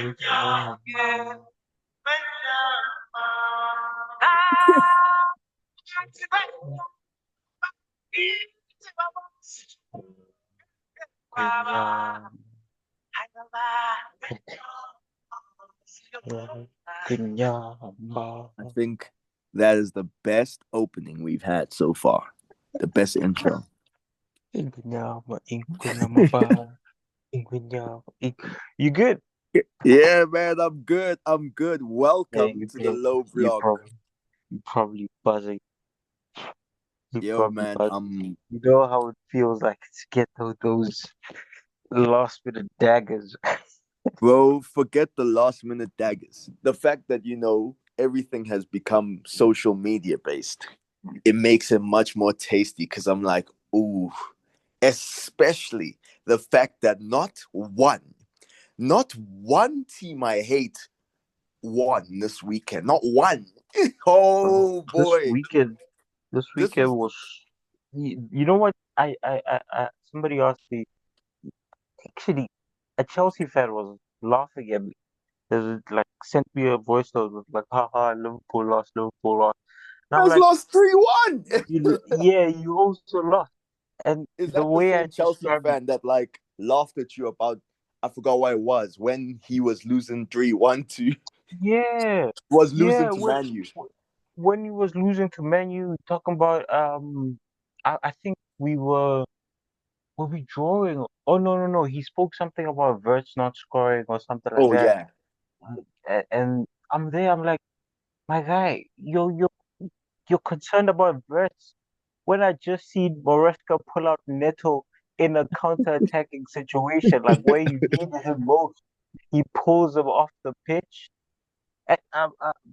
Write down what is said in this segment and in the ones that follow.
I think that is the best opening we've had so far. The best intro. You good? Yeah, man, I'm good. I'm good. Yeah, Welcome to the low vlog. you probably buzzing. You Yo, probably man, buzzing. You know how it feels like to get those last minute daggers. bro, forget the last minute daggers. The fact that, everything has become social media based, it makes it much more tasty because I'm like, ooh, especially the fact that not one team I hate won this weekend. Not one. Bro, Oh this boy. weekend, this This weekend was was. You know what? Somebody asked me. Actually, a Chelsea fan was laughing at me. There's like sent me a voice note with like, haha, Liverpool lost, Liverpool lost. And I'm guys like, lost 3-1. yeah, you also lost. And Is the that the way I same Chelsea described it, fan that like laughed at you about, I forgot what it was, when he was losing 3-1 to yeah, was losing yeah, to Man U? when he was losing to Man U, talking about I think were we drawing? Oh no, he spoke something about Verts not scoring or something like Oh that. yeah. And I'm there, I'm like, my guy, you're concerned about Verts when I just seen Moresca pull out Neto in a counter-attacking situation, like where you needed him most. He pulls him off the pitch.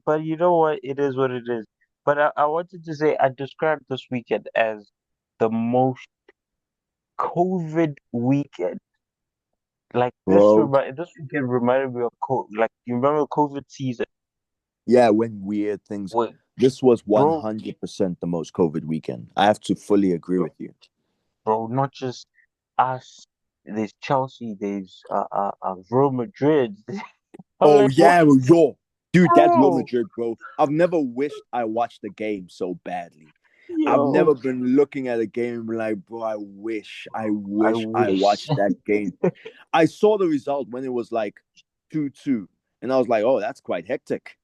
But you know what? It is what it is. But I wanted to say I described this weekend as the most COVID weekend. Like Bro. this weekend reminded me of like you remember COVID season? Yeah, when weird things. Wait, This was bro, 100% the most COVID weekend. I have to fully agree with you. bro, not just us. There's Chelsea. There's Real Madrid. I'm Oh like, what, yeah, yo. Dude, that Real bro? Madrid, bro. I've never wished I watched the game so badly. I've Yo, never been looking at a game and be like, bro, I I wish I wish. watched that game. I saw the result when it was like 2-2, and I was like, oh, that's quite hectic.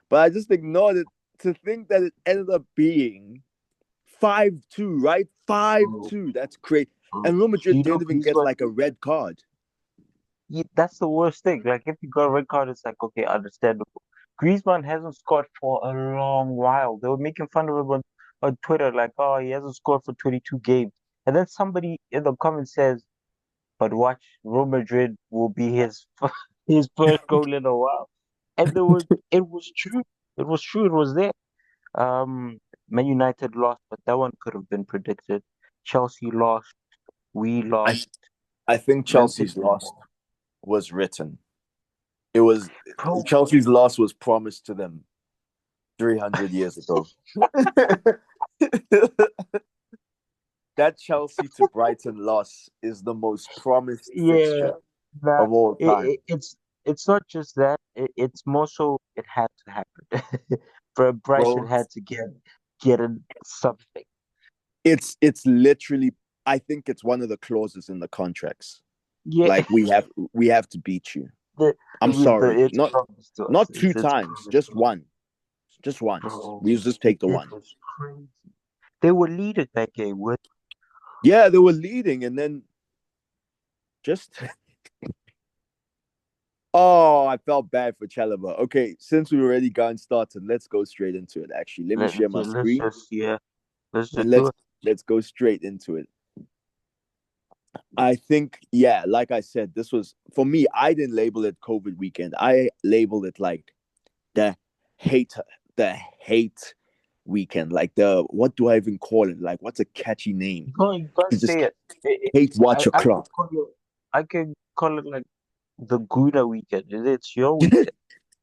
But I just ignored it to think that it ended up being 5-2, right? Bro, 5-2. That's great. bro. And Real Madrid You know, didn't even get like a red card. That's the worst thing. Like if you got a red card, it's like okay, understandable. Griezmann hasn't scored for a long while. They were making fun of him on Twitter, like, oh, he hasn't scored for 22 games. And then somebody in the comments says, but watch, Real Madrid will be his his first goal in a while. And it was true. It was true. It was there. Man United lost, but that one could have been predicted. Chelsea lost. We I lost. I think Man Chelsea's City, loss was written. It was bro. Chelsea's loss was promised to them 300 years ago. That Chelsea to Brighton loss is the most promised Yeah, fixture nah, of all time. it's not just that. It's more so it had to happen. For Bryson Bro, had to get in something. it's literally, I think it's one of the clauses in the contracts. Yeah, Like we have to beat you. I'm sorry. it's Not promised to us. not two It's times, promised to just us, one. Just once. bro. We just take the It one. was crazy. They were leading that game with Yeah, they were leading and then just oh, I felt bad for Chalaba. Okay, since we already gotten started, let's go straight into it. Actually, let me share my let's screen just yeah, let's and just do let's it. let's go straight into it. I think, yeah, like I said, this was for me. I didn't label it COVID weekend. I labeled it like the hate, the hate weekend. Like the what do I even call it? Like what's a catchy name? You can't To just say it. hate watch a I could clock. I could call it like the Guna weekend. It's your weekend.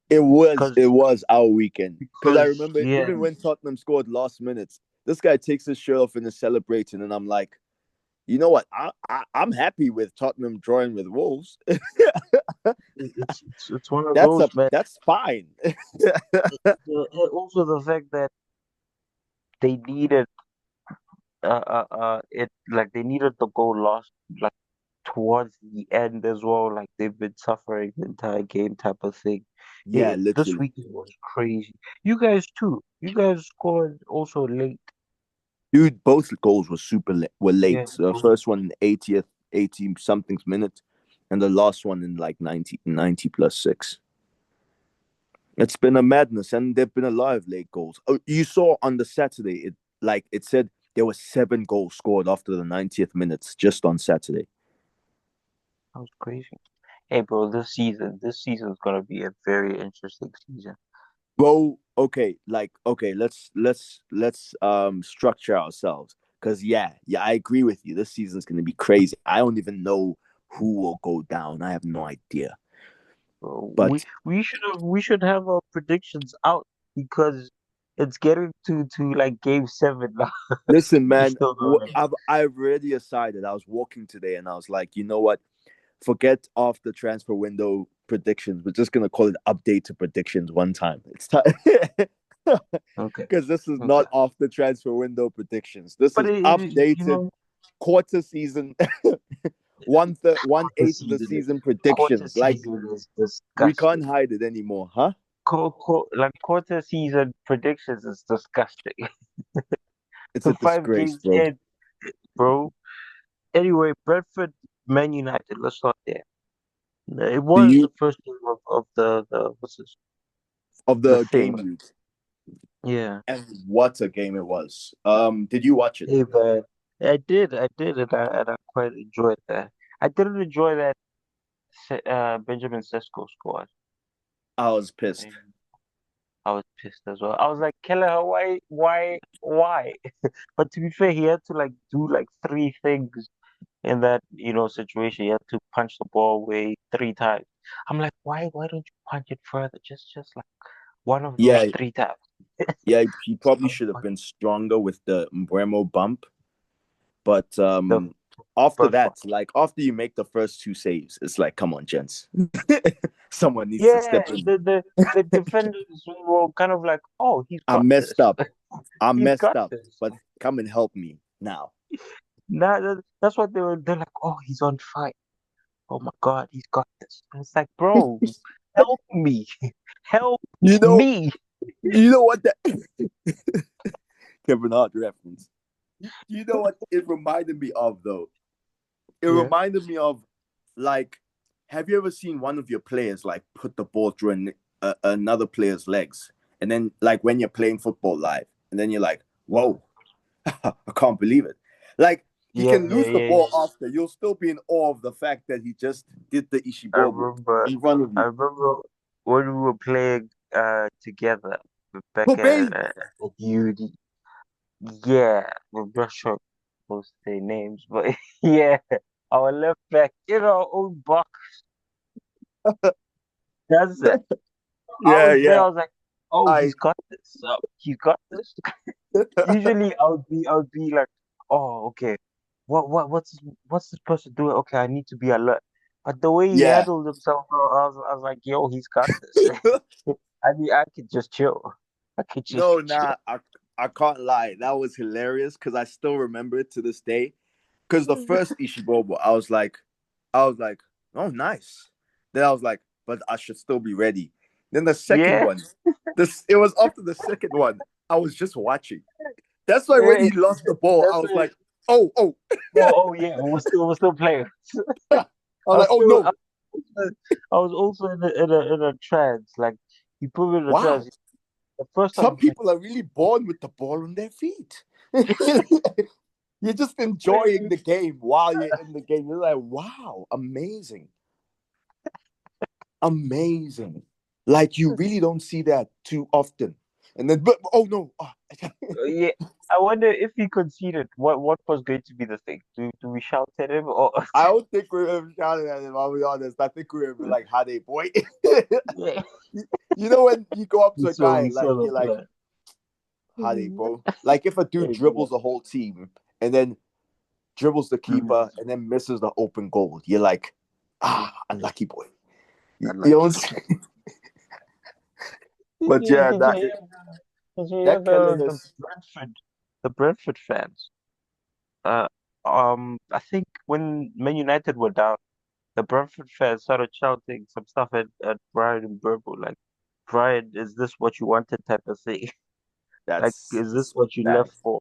It was Because it was our weekend because I remember yeah, even when Tottenham scored last minutes, this guy takes his shirt off and is celebrating, and I'm like, You know what? I'm happy with Tottenham drawing with Wolves. It's one of those, man. That's fine. Also the fact that they needed it like they needed the goal lost like towards the end as well. Like they've been suffering the entire game type of thing. Yeah, This literally. weekend was crazy. You guys too. You guys scored also late. Dude, both goals were were late. Yeah, The first one in 80th, 80 something minute, and the last one in like 90 plus six. It's been a madness, and there've been a lot of late goals. Oh, you saw on the Saturday, it said there were 7 goals scored after the 90th minutes just on Saturday. that was crazy. Hey, bro, this season is gonna be a very interesting season. Bro, okay, like okay, let's structure ourselves. Cause yeah, I agree with you. This season's gonna be crazy. I don't even know who will go down. I have no idea. We But we should have our predictions out because it's getting to like game 7 now. listen, We man, still don't know. I've already decided. I was walking today and I was like, you know what? Forget off the transfer window predictions. We're just gonna call it update to predictions one time. It's time Okay, because this is okay. not off the transfer window predictions. This But is you updated know, quarter season, one the eighth of the season, season quarter predictions. Like season is we can't disgusting. hide it anymore, huh? Like quarter season predictions is disgusting. It's The a 5 games disgrace, bro. in, bro. Anyway, Brentford, Man United. Let's start there. It Do was the you first game of the what's this? of The the game thing. week? Yeah. And what a game it was. Did you watch it? Hey man, I did, and I quite enjoyed that. I didn't enjoy that Benjamin Sesko squad. I was pissed. And I was pissed as well. I was like, Kelleher, why? But to be fair, he had to like do like 3 things in that situation. He had to punch the ball away 3 times. I'm like, why don't you punch it further? Just like one of those Yeah, 3 times. yeah, he probably So should have funny. been stronger with the Mbremo bump. But The after first one. that, like after you make the first 2 saves, it's like, come on, gents. Someone needs to Yeah, step in. the defenders were kind of like, oh, he's I got messed this. up. I He's messed got up. this. But come and help me now. Nah, that's what they're like, oh, he's on fire. Oh my God, he's got this. And it's like, bro, help me. Help You know, me. you know what that Kevin Hart reference. You know what it reminded me of though? It Yeah. reminded me of like, have you ever seen one of your players like put the ball through another player's legs, and then like when you're playing football live, and then you're like, whoa, I can't believe it. Like he Yeah, can yeah, lose the yeah, ball yeah. after, you'll still be in awe of the fact that he just did the I Ishibobo remember in front of I you. remember when we were playing together For back Babe, at uni. Yeah, we're not sure supposed to say names, but yeah, our left back in our own box does that. I yeah, was there, yeah. I was like, oh, I he's got this. He's got this. Usually I would be like, oh, okay. What's this person doing? Okay, I need to be alert. But the way he yeah. handled himself, I was like, yo, he's got this. I mean, I could just chill. I could just No, chill. nah, I can't lie. That was hilarious because I still remember it to this day. Because the first Ishibobo, I was like, oh, nice. Then I was like, but I should still be ready. Then the second Yeah, one, this it was after the second one. I was just watching. That's why when yeah, he lost the ball, I that's was it. like, oh, oh. Oh yeah, we're still playing. I I was was like, oh still, no, I was also in a trance. Like he put me in a trance. wow. The first time I Some was like, people are really born with the ball on their feet. You're just enjoying "Wait." the game while you're in the game. You're like, wow, amazing, amazing. Like you really don't see that too often. And then, but oh no, Yeah, I wonder if he conceded. What was going to be the thing? Do we shout at him or? I don't think we were shouting at him. I'll be honest. I think we were like, "Hade boy." Yeah, You know when you go up to we a saw guy we and like saw the you're like, plan. "Hade bro." Like if a dude Hey, bro. dribbles the whole team and then dribbles the Mm, keeper, and then misses the open goal. You're like, unlucky boy. You unlucky know, boy. but yeah, Did you hear that the Kelleher's Brentford fans? Uh, I think when Man United were down, the Brentford fans started shouting some stuff at Brian and Burble, like, Brian, is this what you wanted type of thing? Like, is this that's what you bad. left for?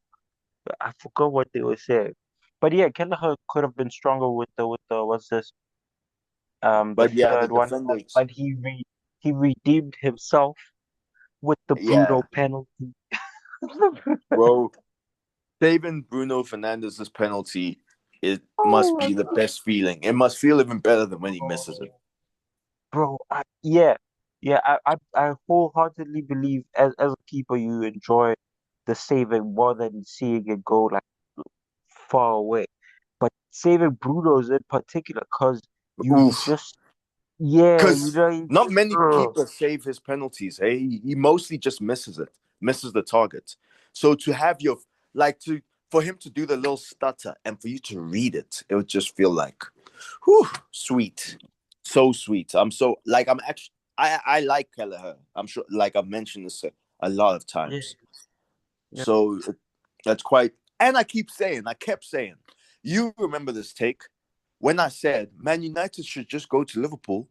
I forgot what they were saying. But yeah, Kelleher could have been stronger with the what's this? The But yeah, the third one. defenders, But he redeemed himself with the yeah, Bruno penalty. bro, saving Bruno Fernandez's penalty, it must Oh be my the God. best feeling. It must feel even better than when he misses it. Oh, bro, yeah, yeah, I wholeheartedly believe as a keeper you enjoy the saving more than seeing it go like far away. But saving Bruno's in particular, because you Oof. just yeah, you Because know, not many ugh. keepers save his penalties. Hey, he mostly just misses it, misses the target. So to have your like to for him to do the little stutter and for you to read it, it would just feel like, whew, sweet, so sweet. I'm actually I like Kelleher. I'm sure, like I've mentioned this a lot of Yeah, times. yeah, So that's quite. And I kept saying, you remember this take when I said Man United should just go to Liverpool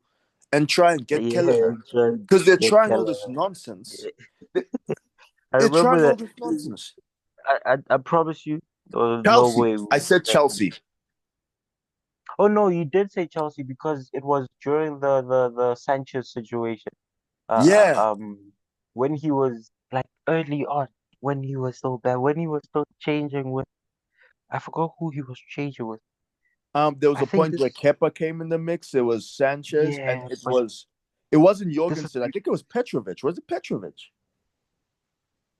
and try and get yeah, Kelleher John, because they're get trying all this Keller. nonsense. Yeah. They- I They're remember trying all that. this nonsense. I promise you, there was no Chelsea. way we I were said expecting. Chelsea. Oh no, you did say Chelsea because it was during the Sanchez situation. Yeah. When he was like early on, when he was still there, when he was still changing with, I forgot who he was changing with. There was I a think point where this, Kepa came in the mix. It was Sanchez, and yeah, but it wasn't this is, Jorgensen. I think it was Petrovic. Was it Petrovic?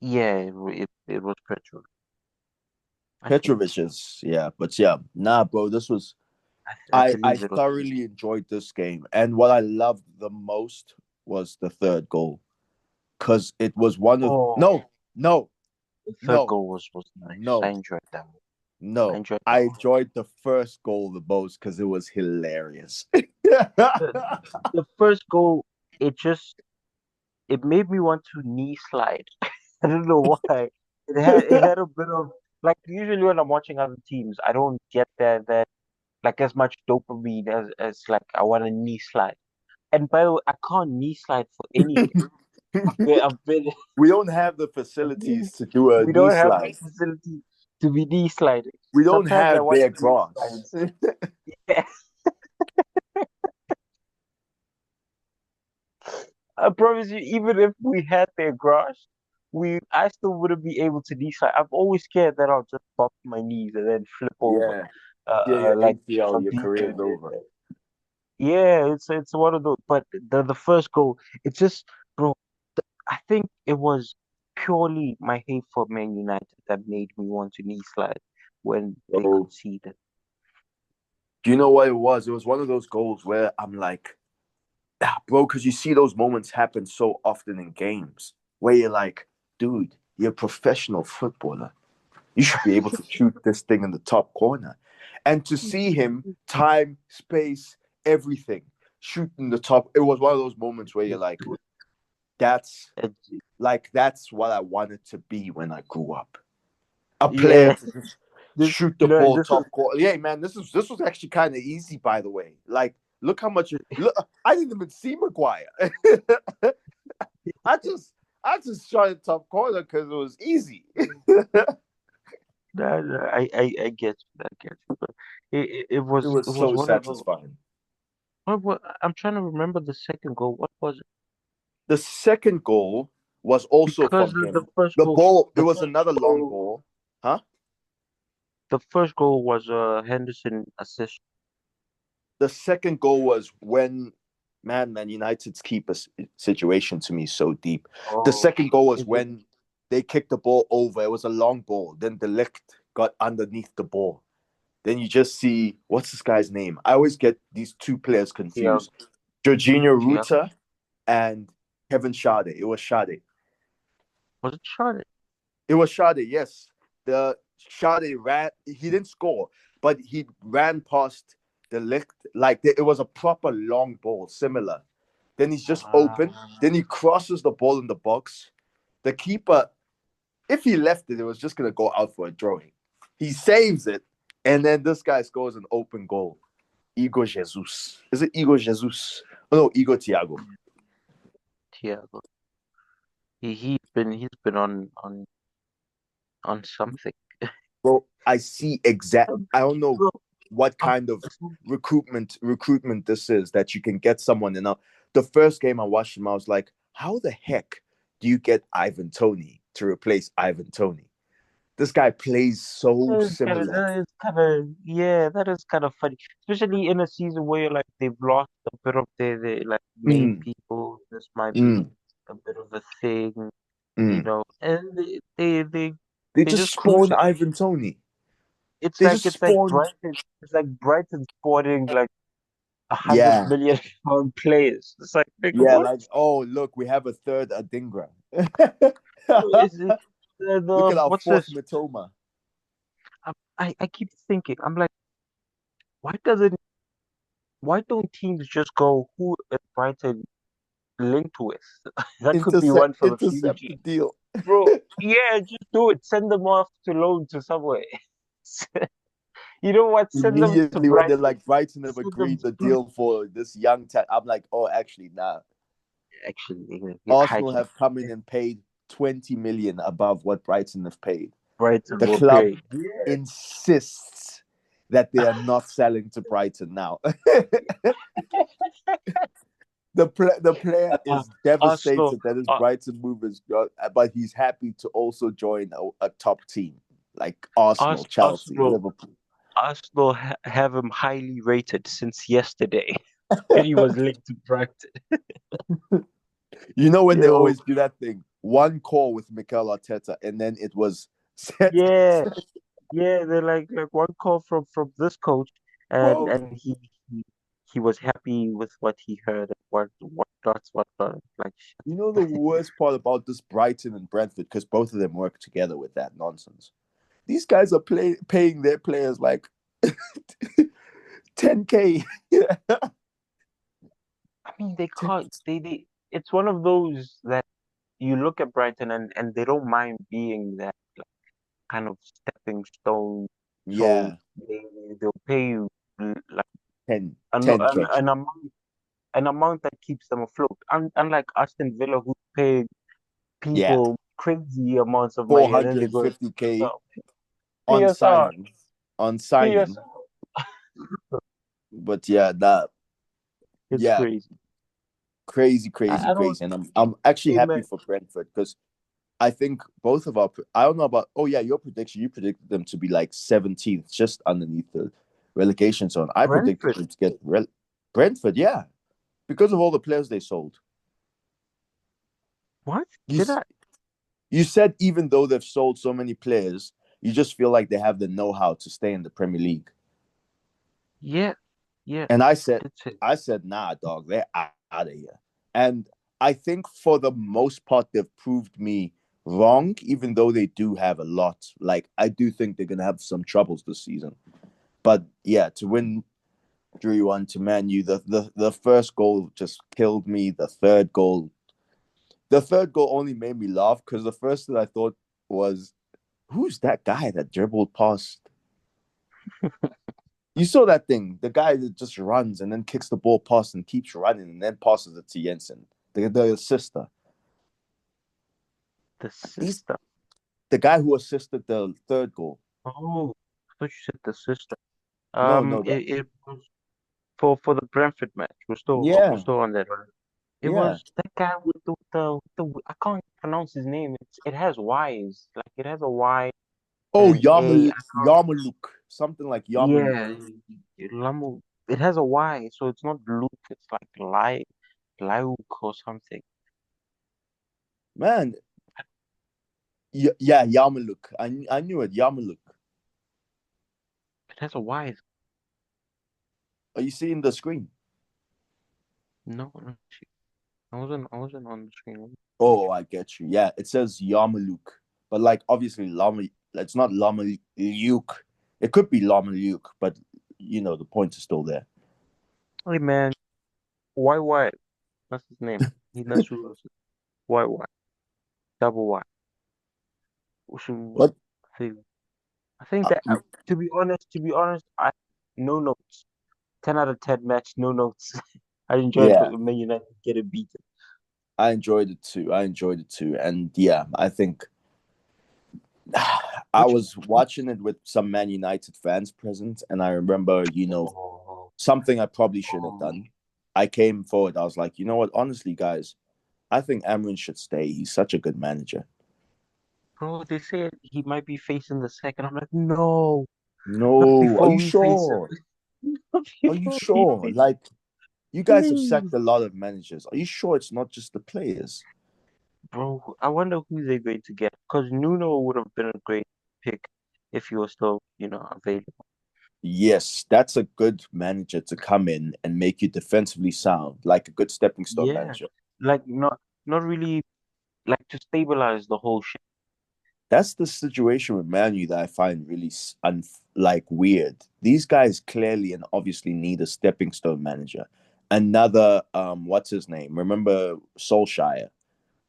yeah, it was Petro, I think. Petrovic is, yeah, but yeah, nah, bro. This was I I believe it was. thoroughly enjoyed this game, and what I loved the most was the third goal because it was one of Oh, no, the third no, goal was nice. I no, enjoyed that one. I no. enjoyed I that one. enjoyed the first goal the most because it was hilarious. The, the first goal, it just it made me want to knee slide. I don't know why. It had a bit of like usually when I'm watching other teams, I don't get that like as much dopamine as like I want to knee slide. And by the way, I can't knee slide for anything. I've been We don't have the facilities to do a we knee don't have the slide. facility to be knee sliding. We don't Sometimes I have want bare to knee grass. slide. Yeah, I promise you, even if we had their grass, I still wouldn't be able to knee slide. I'm always scared that I'll just bump my knees and then flip over, Yeah. Yeah, your like ACL, how your deep career's it is. over. Yeah, it's one of those. But the first goal, it's just, bro. I think it was purely my hate for Man United that made me want to knee slide when they So, conceded. do you know what it was? It was one of those goals where I'm like, bro, because you see those moments happen so often in games where you're like, dude, you're a professional footballer. You should be able to shoot this thing in the top corner. And to see him, time, space, everything, shoot in the top, it was one of those moments where you're like, that's that's what I wanted to be when I grew up. A player Yeah, to just this shoot the you know ball this was top corner. Yeah, man, this was actually kind of easy, by the way. Like, look how much look. I didn't even see Maguire. I just I just shot it top corner because it was easy. I get you, I get you. But it It was it was was so one of those. satisfying. I'm trying to remember the second goal. What was it? The second goal was also Because from the him. first The goal, ball, it the was first another long goal, ball. Huh? the first goal was a Henderson assist. The second goal was when Man United's keeper situation to me is so deep. The Oh, second goal was is it? when they kicked the ball over. It was a long ball. Then the Ligt got underneath the ball. Then you just see what's this guy's name? I always get these two players Thiago, confused. Jorginho Thiago. Ruta and Kevin Schade. It was Schade. Was it Charlotte? It was Schade, yes. The Schade ran. He didn't score, but he ran past the licht like it was a proper long ball, similar. Then he's just open. Ah, Then he crosses the ball in the box. The keeper, if he left it, it was just gonna go out for a drawing. He saves it, and then this guy scores an open goal. Igor Jesus. Is it Igor Jesus? Oh no, Igor Thiago. Thiago. He's been on something. Bro, I see exact. I don't know Bro, what I'm, kind of recruitment this is that you can get someone. And the first game I watched him, I was like, how the heck do you get Ivan Tony to replace Ivan Tony? This guy plays so similar. that is kind of funny, especially in a season where like they've lost a bit of their like main Mm, people. This might be mm, a bit of a thing, mm. and They they just just spawn cruising. Ivan Tony. It's They like just it's like spawned. Brighton. It's like Brighton sporting like a hundred Yeah, million pound players. It's like yeah. what? Like, oh look, we have a third Adingra. Is it Look at our what's fourth this? Matoma. I keep thinking. I'm like, why doesn't why don't teams just go who is Brighton linked with? That could be one for the Intercept future. the deal. Bro, yeah, just do it. Send them off to loan to somewhere. You know what? Send them to Immediately when they're Brighton. like Brighton have Send them agreed to the Brighton. deal for this young I'm like, oh, actually, nah. Actually, Arsenal hijack. have come in and paid 20 million above what Brighton have paid. Brighton The will club pay. Yeah. insists that they are not selling to Brighton now. The player Uh, is Arsenal, devastated that his uh, Brighton move is gone, but he's happy to also join a top team like Arsenal, Chelsea, Arsenal, Liverpool. have him highly rated since yesterday when he was linked to Brighton. You know when they Yo, always do that thing, one call with Mikel Arteta, and then it was set. yeah, yeah. They're like one call from this coach, and Bro, and he was happy with what he heard and what dots what dots. Like you know the worst part about this Brighton and Brentford, because both of them work together with that nonsense. These guys are paying their players like 10K. I mean, they can't. They. It's one of those that you look at Brighton and they don't mind being that like, kind of stepping stone. So Yeah, they they'll pay you like 10, an, an, 10K. an amount an amount that keeps them afloat. Unlike Aston Villa, who pay Yeah, people crazy amounts of money and then they go 450K yourself, pay on us out, signing. On pay us signing. out. But yeah, that It's yeah, crazy. crazy, crazy, I don't. crazy. And I'm actually Hey happy man, for Brentford because I think both of our I don't know about oh yeah, your prediction, you predicted them to be like 17th, just underneath the relegation zone. I predicted Brentford. them to get Brentford, yeah, because of all the players they sold. What You did I? you said even though they've sold so many players, you just feel like they have the know-how to stay in the Premier League. Yeah, yeah. And I did say. I said, nah, dog, they're out of here. And I think for the most part, they've proved me wrong, even though they do have a lot. Like, I do think they're going to have some troubles this season. But yeah, to win 3-1 to Man U, the first goal just killed me. The third goal only made me laugh because the first that I thought was, who's that guy that dribbled past? You saw that thing, the guy that just runs and then kicks the ball past and keeps running and then passes it to Jensen, the sister. The He's sister. the guy who assisted the third goal. Oh, I thought you said the sister. No, no, It was for the Brentford match. We're yeah, still on that, right? It yeah. was that guy with the I can't pronounce his name. It has Y's. Like it has a Y and Oh, an A. I can't. Yarmouk, something like Yarmouk. Yeah, Lamu. It has a Y, so it's not Luke. It's like Liuk or something. Man, yeah, Yarmouk. I knew it, Yarmouk. It has a Y. Are you seeing the screen? No, no, I wasn't on the screen. Oh, I get you. Yeah, it says Yarmouk, but like obviously Lama, it's not Lama Luke. It could be Luke, but the point is still there. Hey man, why? That's his name. That's who else. Why? Double Y. Should But I think I think that to be honest, I no notes. 10 out of 10 match, no notes. I enjoyed yeah, Man United getting beaten. I enjoyed it too. And yeah, I think I Which was watching it with some Man United fans present, and I remember, oh, something I probably should have oh, done. I came forward. I was like, you know what? Honestly, guys, I think Amrin should stay. He's such a good manager. bro, they said he might be facing the second. I'm like, no, not No, are before you we face him. sure? Not Are you before we sure? face him. Like, you guys have sacked Please. a lot of managers. Are you sure it's not just the players? Bro, I wonder who they're going to get. Because Nuno would have been a great pick if he was still, available. Yes, that's a good manager to come in and make you defensively sound, like a good stepping stone Yeah. manager. Like not really like to stabilize the whole shit. That's the situation with Manu that I find really like weird. These guys clearly and obviously need a stepping stone manager. Another what's his name? Remember Solskjaer?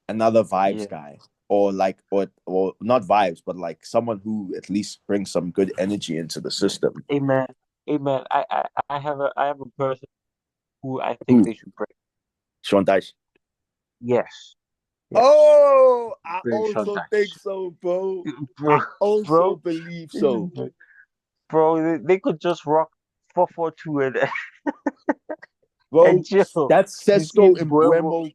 Another vibes Yeah. guy. Or like or not vibes, but like someone who at least brings some good energy into the system. Amen. Amen. I have a person who I think Who? they should bring. Sean Dyche. Yes. Yes. Oh, I Bring Sean also think Dyche. so, bro. I Bro, also bro, believe so. bro, they could just rock 4-4-2 and Bro, chill. that's You see Sesko and Buemo, Buemo.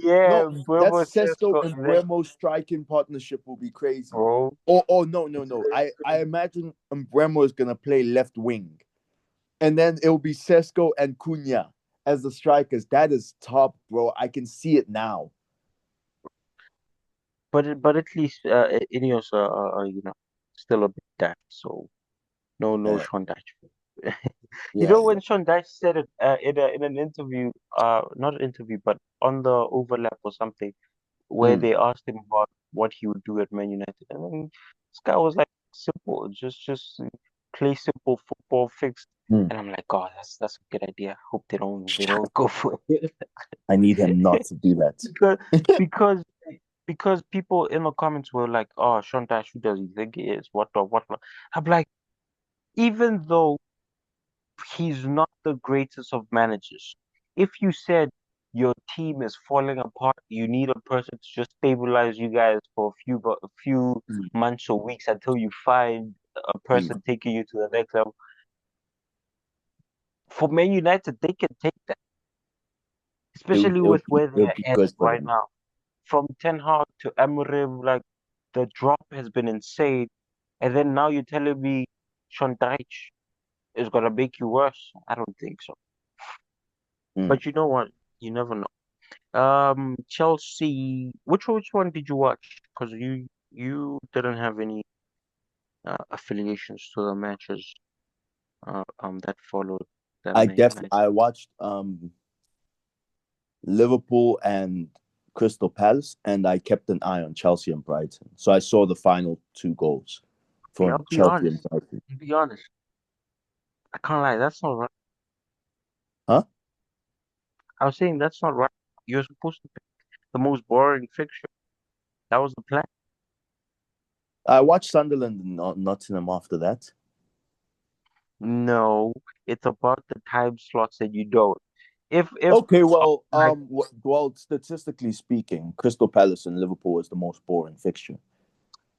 yeah, No, that's Buemo Sesko Sesko, and and then Buemo striking partnership will be crazy. bro, Oh no, no, no. I imagine Umbremo is gonna play left wing. And then it'll be Sesko and Cunha as the strikers. That is top, bro. I can see it now. but at least Ineos are still a bit daft, so no Uh, Sean Dyche. yeah, When Sean Dyche said it in an interview, not an interview, but on the overlap or something, yeah. where they asked him about what he would do at Man United, and then this guy was like, simple, just play simple football, fixed. Mm. And I'm like, God, that's a good idea. Hope they don't go for it. I need him not to do that. because because because people in the comments were like, "Oh, Sean Dash, who does he think he is? What the what?" I'm like, even though he's not the greatest of managers, if you said your team is falling apart, you need a person to just stabilize you guys for a few Mm, months or weeks until you find a mm. person taking you to the next level. For Man United, they can take that, especially with where It'll they're be at good for right them. now. From Ten Hag to Amorim, like the drop has been insane. And then now you're telling me Sean Dyche is gonna make you worse? I don't think so. Mm. But you know what? You never know. Chelsea. Which one did you watch? Because you didn't have any affiliations to the matches that followed that Man United. I watched Liverpool and Crystal Palace, and I kept an eye on Chelsea and Brighton. So I saw the final two goals Hey, for I'll be Chelsea and honest. Brighton. I'll be honest. I can't lie. That's not right. Huh? I was saying that's not right. You're supposed to pick the most boring fixture. That was the plan. I watched Sunderland and Nottingham after that. No, it's about the time slots that you don't. If Okay, well, like statistically speaking, Crystal Palace and Liverpool is the most boring fixture.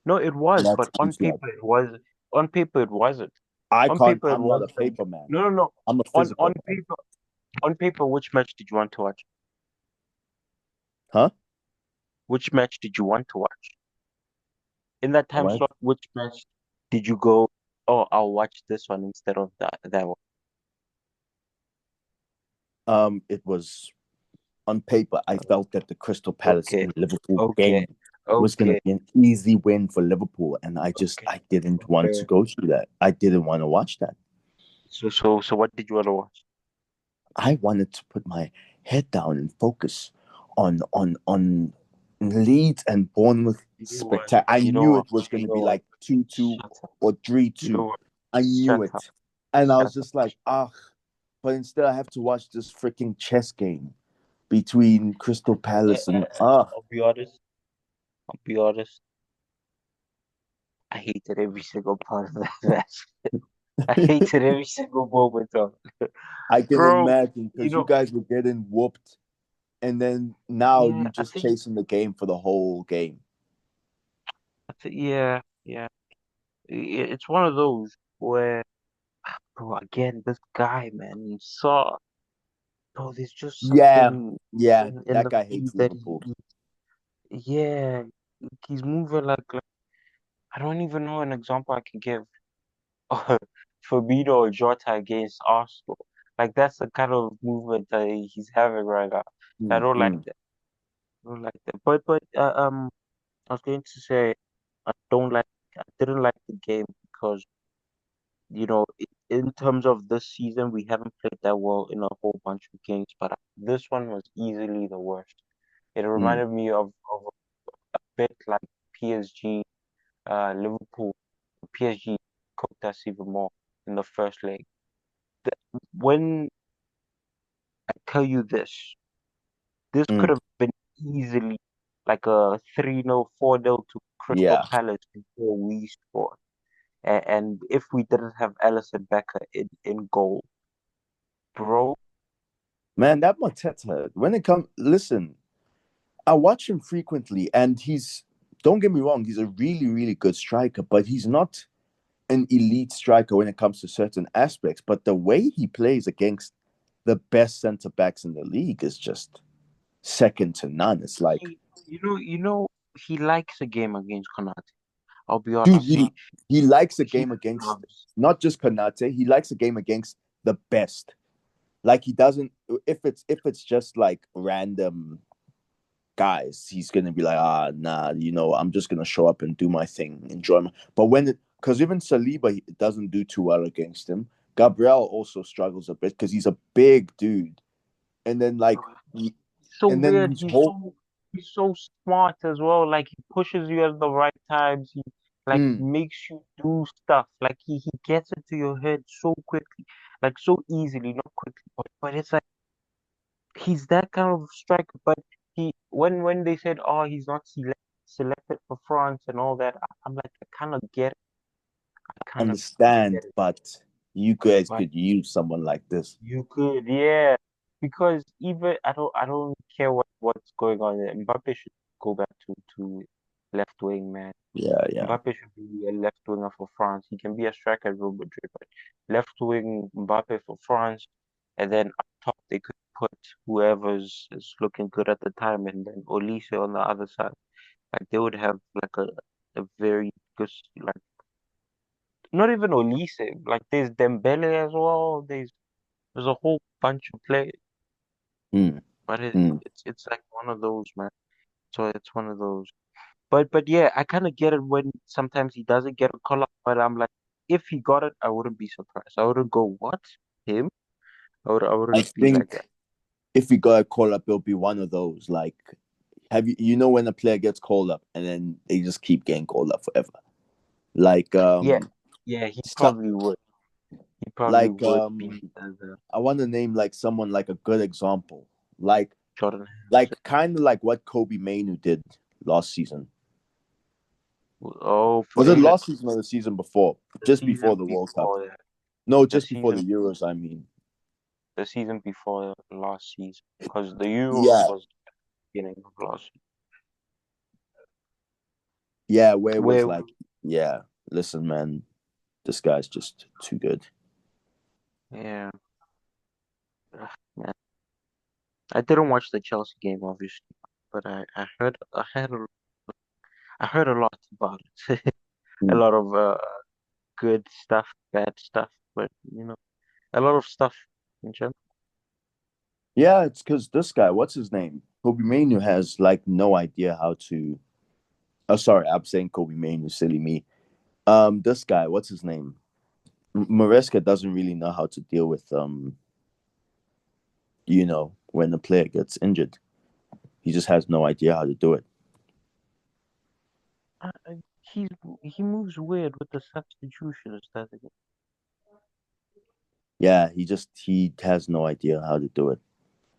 no, it And was, that but on seems like paper it was. On paper it wasn't. I On can't. paper it I'm not a wasn't. paper man. No, no, no. I'm a On physical man. paper, which match did you want to watch? Huh? Which match did you want to watch? In that time What? slot, which match did you go? Oh, I'll watch this one instead of that one. It was on paper. I felt that the Crystal Palace Okay, and Liverpool okay, game was going to okay, be an easy win for Liverpool, and okay. I didn't want to Fair. go through that. I didn't want to watch that. So what did you want to watch? I wanted to put my head down and focus on Leeds and Bournemouth You know what? spectacular. I You know knew what? it was going You to know be what? like 2-2 Shut up. or You know 3-2. what? I knew Shut up. it. And I was Shut up. just like, ah, but instead I have to watch this freaking chess game between Crystal Palace and I'll be honest. I'll be honest. I hated every single part of that match. I hated every single moment of it. I can Bro, imagine you because you know, guys were getting whooped, and then now yeah, you just chasing the game for the whole game. yeah, yeah. It's one of those where, bro, again, this guy, man, you saw, bro, there's just Yeah, something yeah, in that the guy way hates that Liverpool. yeah, he's moving like I don't even know an example I can give. Fabinho or Jota against Arsenal. Like that's the kind of movement that he's having right now. I don't like Mm-hmm. that. I don't like that. But I was going to say I don't like I didn't like the game because in terms of this season we haven't played that well in a whole bunch of games, but this one was easily the worst. It Mm. reminded me of a bit like PSG, Liverpool. PSG cooked us even more in the first leg. When I tell you this could Mm. have been easily like a 3-0, 4-0 to Crystal Yeah, Palace before we scored. And if we didn't have Alisson Becker in goal, bro, man, that Mateta. When it comes, listen, I watch him frequently, and he's, don't get me wrong, he's a really, really good striker, but he's not an elite striker when it comes to certain aspects. But the way he plays against the best centre backs in the league is just second to none. It's like, he likes a game against Konate. I'll be dude, honest. he likes a He game against loves. not just Kanate, he likes a game against the best. Like he doesn't, if it's just like random guys, he's gonna be like, ah, nah, I'm just gonna show up and do my thing, enjoy my. But when it, because even Saliba doesn't do too well against him. Gabriel also struggles a bit because he's a big dude, and then like, So and then weird. his whole, He's so smart as well. Like he pushes you at the right times. He like mm, makes you do stuff. Like he gets into your head so quickly, like so easily, not quickly, but it's like he's that kind of striker. But he when they said, oh, he's not selected for France and all that, I'm like, I kind of get it. I kind of understand, get it. but you guys But could use someone like this. you could, yeah. Because even I don't care what's going on there. Mbappe should go back to left wing, man. Yeah, yeah. Mbappe should be a left winger for France. He can be a striker at Real Madrid, but left wing Mbappe for France, and then up top they could put whoever's is looking good at the time, and then Olise on the other side. Like they would have like a very good like not even Olise. Like there's Dembele as well. There's a whole bunch of players. Mm, But mm. it's like one of those, man. So it's one of those. But yeah, I kind of get it when sometimes he doesn't get a call up. But I'm like, if he got it, I wouldn't be surprised. I wouldn't go, what? Him? I I wouldn't be like think that. if we got a call up, it'll be one of those. Like, have you when a player gets called up and then they just keep getting called up forever? Like, Yeah, yeah, he so, probably would. He probably like, would be I want to name like someone like a good example, like, Jordan like Henderson. kind of like what Kobe Mainu did last season. Oh, for Was it England, last season or the season before? the Just before season the World Cup? before that, No, the just before the season, Euros. I mean, the season before last season, because the Euros yeah, was the beginning of last yeah, where it was where like, yeah, listen, man, this guy's just too good. yeah, man. I didn't watch the Chelsea game, obviously, but I heard a lot about it. A Mm. lot of good stuff, bad stuff, but a lot of stuff in general. Yeah, it's because this guy, what's his name? Kobe Manu has like no idea how to. Oh, sorry, I'm saying Kobe Manu, silly me. This guy, what's his name? Maresca doesn't really know how to deal with when the player gets injured. He just has no idea how to do it. He's he moves weird with the substitutions, doesn't he? Yeah, he has no idea how to do it.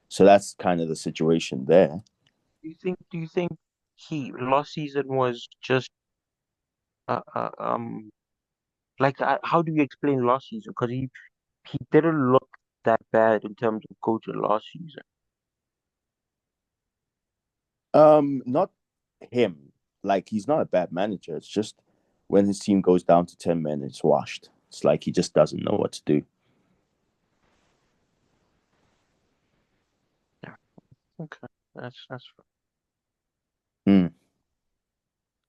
So that's kind of the situation there. Do you think he last season was just uh, uh um like how do you explain last season? Because he didn't look that bad in terms of coaching last season. Not him. Like he's not a bad manager. It's just when his team goes down to 10 men, it's washed. It's like he just doesn't know what to do. Yeah. Okay. That's Mm.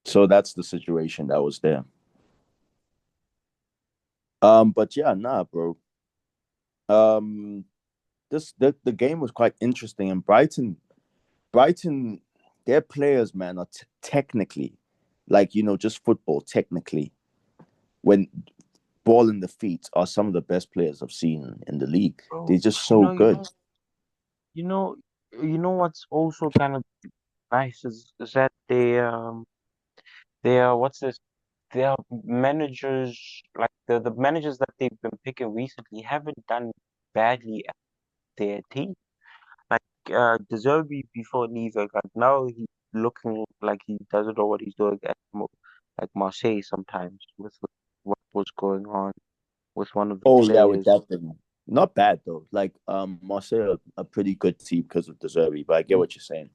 So that's the situation that was there. But yeah, nah, bro. Um, the game was quite interesting, and Brighton, their players, man, are technically, like just football technically. When ball in the feet, are some of the best players I've seen in the league. They're bro. just You so know, you good. know, you know, you know what's also kind of nice is that they are what's this? Their managers, like the managers that they've been picking recently, haven't done badly at their team. Like De Zerbi before leaving, like now he's looking like he doesn't know what he's doing at like Marseille sometimes with what was going on with one of the Oh yeah, with players. that thing. Not bad though. Like Marseille, a pretty good team because of Deserbi, but I get Y- what you're saying.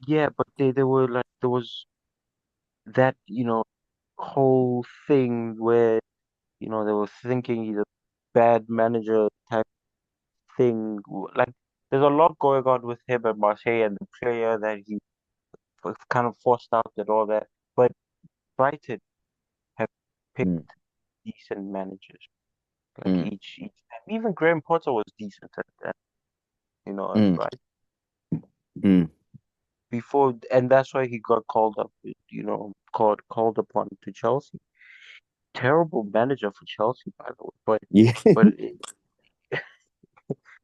Yeah, but they were like there was that whole thing where they were thinking he's a bad manager type thing. Like there's a lot going on with him at Marseille and the player that he was kind of forced out and all that. But Brighton have picked Mm, decent managers. Like mm, each time. Even Graham Potter was decent at that, at mm, Brighton mm. before, and that's why he got called up. Called upon to Chelsea. Terrible manager for Chelsea, by the way. But Yeah. but it,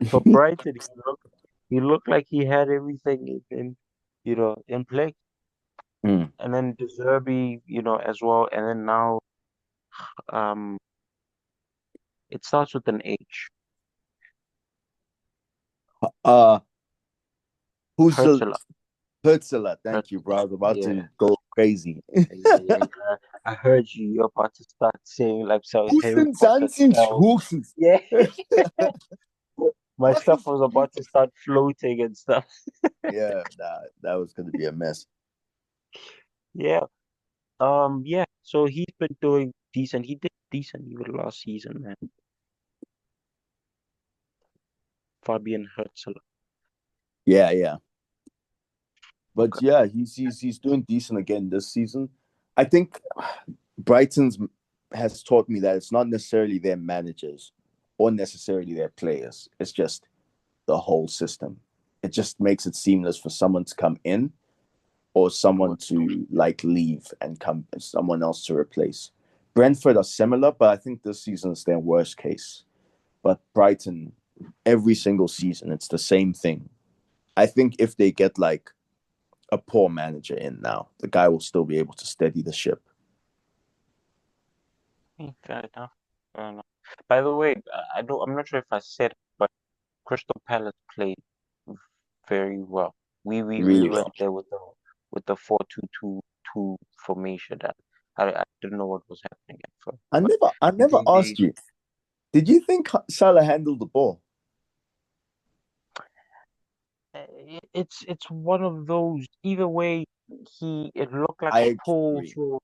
for Brighton, he looked like he had everything in play. Mm. And then De Zerbi, as well. And then now, um, it starts with an H. Uh, who's the Hurtsela. Hutzela? Thank you, bro. I Hurtsela. was about Yeah. to go crazy. Yeah. I heard you. You're about to start saying like so Harry Husten Potter Sansic spells. Husten. Yeah. My stuff was about to start floating and stuff. Yeah, that was gonna be a mess. Yeah. Yeah. So he's been doing decent. He did decent even last season, man. Fabian Hurtsela. Yeah, yeah. But Okay. yeah, he's doing decent again this season. I think Brighton's has taught me that it's not necessarily their managers or necessarily their players. It's just the whole system. It just makes it seamless for someone to come in or someone to like leave and come someone else to replace. Brentford are similar, but I think this season is their worst case. But Brighton, every single season, it's the same thing. I think if they get like a poor manager in now, the guy will still be able to steady the ship. Fair enough. Fair enough. By the way, I'm not sure if I said it, but Crystal Palace played very well. We Really went well. there with the 4-2-2-2 formation. That I didn't know what was happening at first, but I never they asked they you. Did you think Salah handled the ball? it's one of those. Either way, it looked like a I pull, agree. so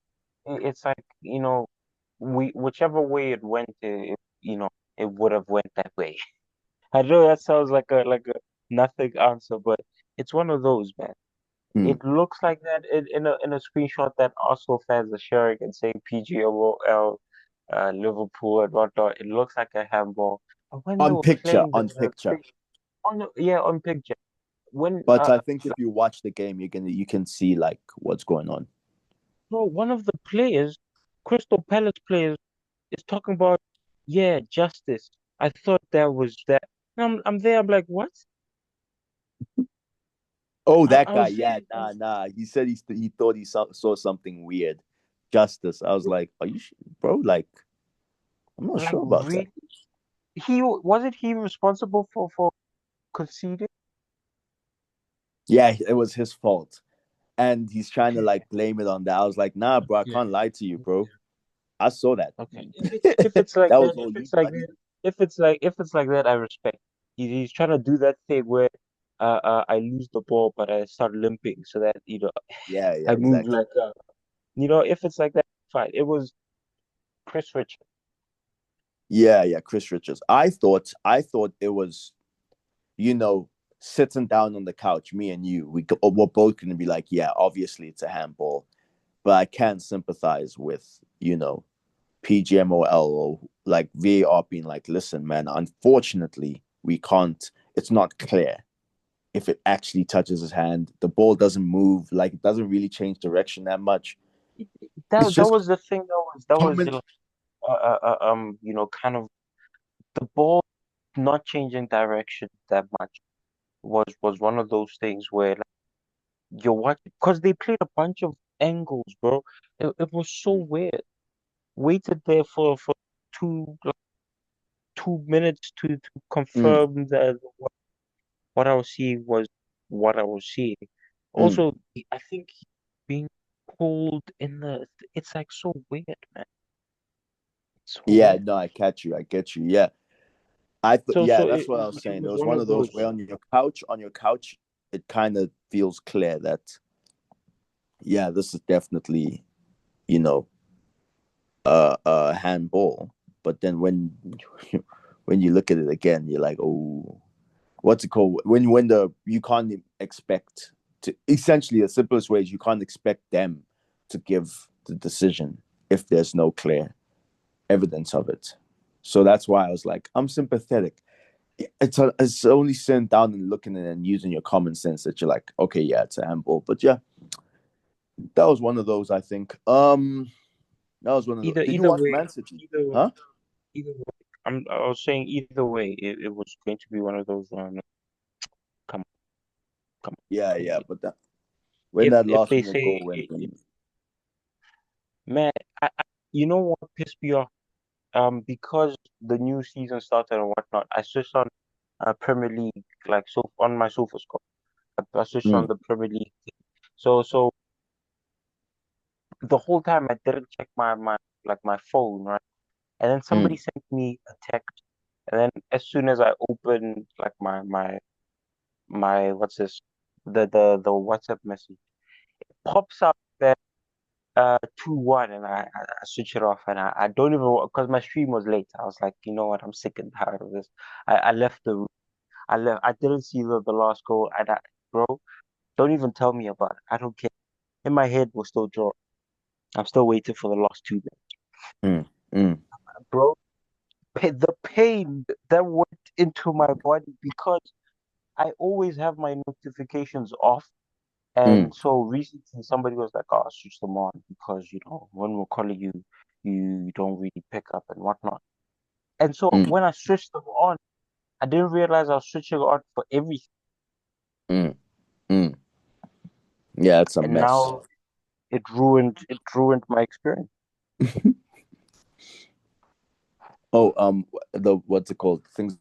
it's like we whichever way it went, it would have went that way. I know that sounds like a nothing answer, but it's one of those, man. Hmm. It looks like that in a screenshot that Arsenal fans are sharing and saying PGMOL, Liverpool and whatnot. It looks like a handball. But when they On were picture, playing on the picture. thing on picture, when But I think if you watch the game, you can see like what's going on. bro, one of the players, Crystal Palace players, is talking about justice. I thought that was that. And I'm there. I'm like, what? Oh, I, that I guy. was Yeah, there. nah. He said he thought he saw something weird. Justice. I was like, are you bro? Like, I'm not Like sure about that. really? he wasn't he responsible for conceding? Yeah, it was his fault. And he's trying to like blame it on that. I was like, nah, bro, I Okay. can't lie to you, bro. I saw that. Okay. If it's like That was that, all if you, it's like buddy. that, if it's like that, I respect. He's trying to do that thing where I lose the ball but I start limping so that Yeah, yeah, I move exactly. like if it's like that, fine. It was Chris Richard. Yeah, yeah, Chris Richards. I thought it was, you know, sitting down on the couch, me and you, we're both gonna be like, yeah, obviously it's a handball. But I can sympathize with, PGMOL or like VAR being like, listen, man, unfortunately, we can't, it's not clear if it actually touches his hand. The ball doesn't move, like it doesn't really change direction that much. It's That just was the thing. That was comment. kind of the ball not changing direction that much was one of those things where like, you're watching because they played a bunch of angles, bro. It was so weird. Waited there for 2 minutes to Mm, confirm that what I was seeing was what I was seeing. mm. Also, I think being pulled in it's like so weird, man. It's so Yeah, weird. no, I catch you. I get you. Yeah. I thought, So yeah, so that's it, what I was it saying. It was was one one of of those those. where on your couch, it kind of feels clear that, yeah, this is definitely, you know, handball. But then when when you look at it again, you're like, oh, what's it called? When the you can't expect to, essentially, the simplest way is you can't expect them to give the decision if there's no clear evidence of it. So that's why I was like, I'm sympathetic. It's only sitting down and looking at it and using your common sense that you're like, okay, yeah, it's a handball. But yeah, that was one of those. I think. That was one of those. Either Did you either watch way, Man City? either way, Huh? either way. I was saying either way, it was going to be one of those. Come come Yeah, come yeah. on. But when If that if last they minute say, goal went in, man, you know what pissed me off? Because the new season started and whatnot, I switched on Premier League like so on my sofa score. I switched on mm, the Premier League. So the whole time I didn't check my phone, right? And then somebody mm, sent me a text, and then as soon as I opened like my what's this the WhatsApp message pops up that 2-1, and I switch it off, and I don't even because my stream was late. I was like, you know what, I'm sick and tired of this. I left the room. I didn't see the last goal, and bro, don't even tell me about it. I don't care. In my head, we're still drawing. I'm still waiting for the last 2 minutes, mm, mm, bro. The pain that went into my body because I always have my notifications off. mm, And so recently somebody was like, oh, switch them on because, when we're calling you, you don't really pick up and whatnot. And so mm, when I switched them on, I didn't realize I was switching on for everything. mm, mm. Yeah, it's a And mess. now it ruined my experience. Oh, the what's it called? Things